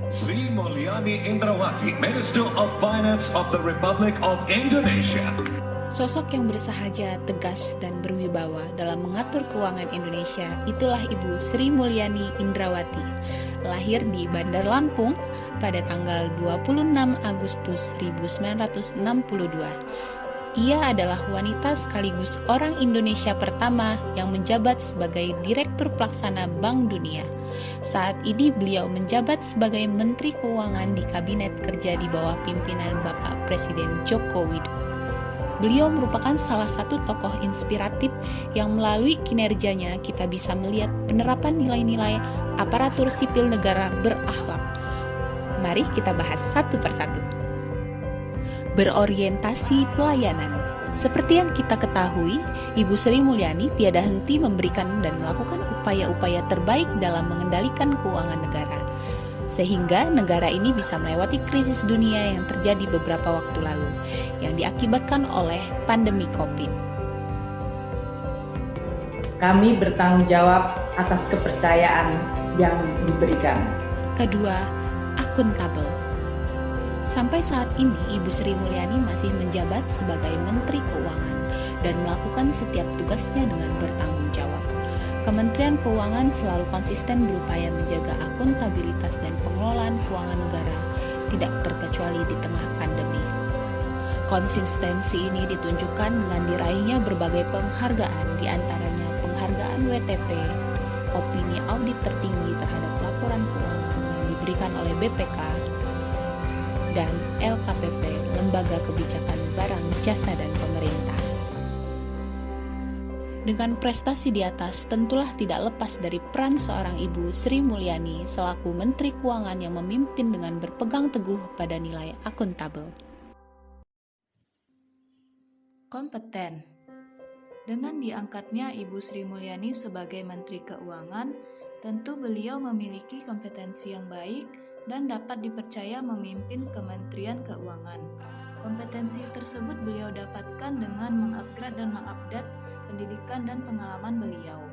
Sri Mulyani Indrawati, Minister of Finance of the Republic of Indonesia. Sosok yang bersahaja, tegas, dan berwibawa dalam mengatur keuangan Indonesia itulah Ibu Sri Mulyani Indrawati. Lahir di Bandar Lampung pada tanggal 26 Agustus 1962. Ia adalah wanita sekaligus orang Indonesia pertama yang menjabat sebagai Direktur Pelaksana Bank Dunia. Saat ini beliau menjabat sebagai Menteri Keuangan di Kabinet Kerja di bawah pimpinan Bapak Presiden Joko Widodo. Beliau merupakan salah satu tokoh inspiratif yang melalui kinerjanya kita bisa melihat penerapan nilai-nilai aparatur sipil negara berakhlak. Mari kita bahas satu persatu. Berorientasi pelayanan. Seperti yang kita ketahui, Ibu Sri Mulyani tiada henti memberikan dan melakukan upaya-upaya terbaik dalam mengendalikan keuangan negara, sehingga negara ini bisa melewati krisis dunia yang terjadi beberapa waktu lalu, yang diakibatkan oleh pandemi COVID. Kami bertanggung jawab atas kepercayaan yang diberikan. Kedua, akuntabel. Sampai saat ini, Ibu Sri Mulyani masih menjabat sebagai Menteri Keuangan dan melakukan setiap tugasnya dengan bertanggung jawab. Kementerian Keuangan selalu konsisten berupaya menjaga akuntabilitas dan pengelolaan keuangan negara, tidak terkecuali di tengah pandemi. Konsistensi ini ditunjukkan dengan diraihnya berbagai penghargaan, diantaranya penghargaan WTP, opini audit tertinggi terhadap laporan keuangan yang diberikan oleh BPK, dan LKPP, Lembaga Kebijakan Barang, Jasa, dan Pemerintah. Dengan prestasi di atas, tentulah tidak lepas dari peran seorang Ibu Sri Mulyani selaku Menteri Keuangan yang memimpin dengan berpegang teguh pada nilai akuntabel. Kompeten. Dengan diangkatnya Ibu Sri Mulyani sebagai Menteri Keuangan, tentu beliau memiliki kompetensi yang baik dan dapat dipercaya memimpin Kementerian Keuangan. Kompetensi tersebut beliau dapatkan dengan mengupgrade dan mengupdate pendidikan dan pengalaman beliau.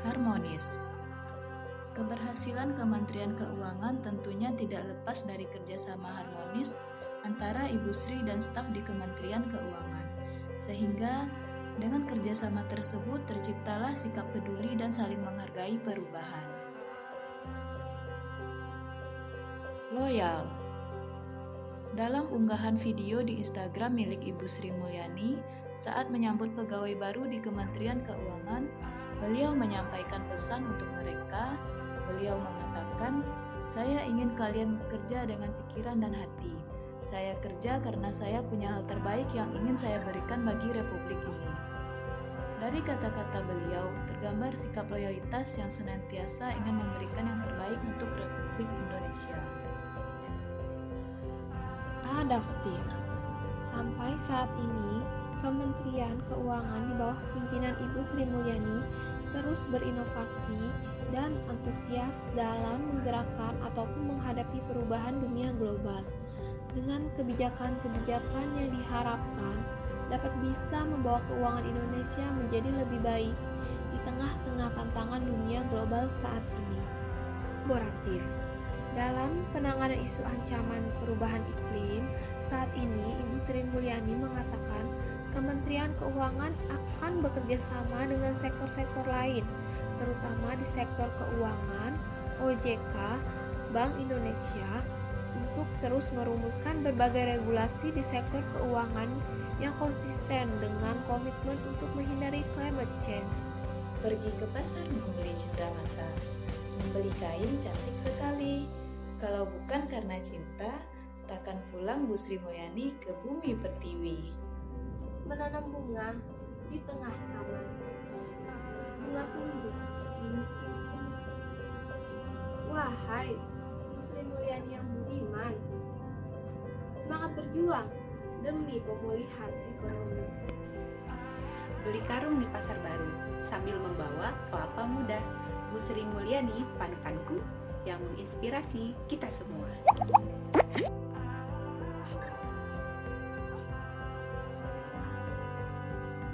Harmonis. Keberhasilan Kementerian Keuangan tentunya tidak lepas dari kerjasama harmonis antara Ibu Sri dan staf di Kementerian Keuangan, sehingga dengan kerjasama tersebut terciptalah sikap peduli dan saling menghargai perubahan. Loyal. Dalam unggahan video di Instagram milik Ibu Sri Mulyani saat menyambut pegawai baru di Kementerian Keuangan, beliau menyampaikan pesan untuk mereka. Beliau mengatakan, "Saya ingin kalian bekerja dengan pikiran dan hati. Saya kerja karena saya punya hal terbaik yang ingin saya berikan bagi Republik ini." Dari kata-kata beliau, tergambar sikap loyalitas yang senantiasa ingin memberikan yang terbaik untuk Republik Indonesia. Adaptif. Sampai saat ini, Kementerian Keuangan di bawah pimpinan Ibu Sri Mulyani terus berinovasi dan antusias dalam menggerakkan ataupun menghadapi perubahan dunia global. Dengan kebijakan-kebijakan yang diharapkan dapat bisa membawa keuangan Indonesia menjadi lebih baik di tengah-tengah tantangan dunia global saat ini. Kolaboratif. Dalam penanganan isu ancaman perubahan iklim, saat ini Ibu Sri Mulyani mengatakan Kementerian Keuangan akan bekerja sama dengan sektor-sektor lain, terutama di sektor keuangan, OJK, Bank Indonesia, untuk terus merumuskan berbagai regulasi di sektor keuangan yang konsisten dengan komitmen untuk menghindari climate change. Pergi ke pasar membeli cenderamata, membeli kain cantik sekali. Kalau bukan karena cinta, takkan pulang Bu Sri Mulyani ke bumi pertiwi. Menanam bunga di tengah taman. Bunga tumbuh di musim semi. Wahai Bu Sri Mulyani yang budiman, semangat berjuang demi pemulihan ekonomi. Beli karung di pasar baru sambil membawa kelapa muda. Bu Sri Mulyani, panutanku yang menginspirasi kita semua.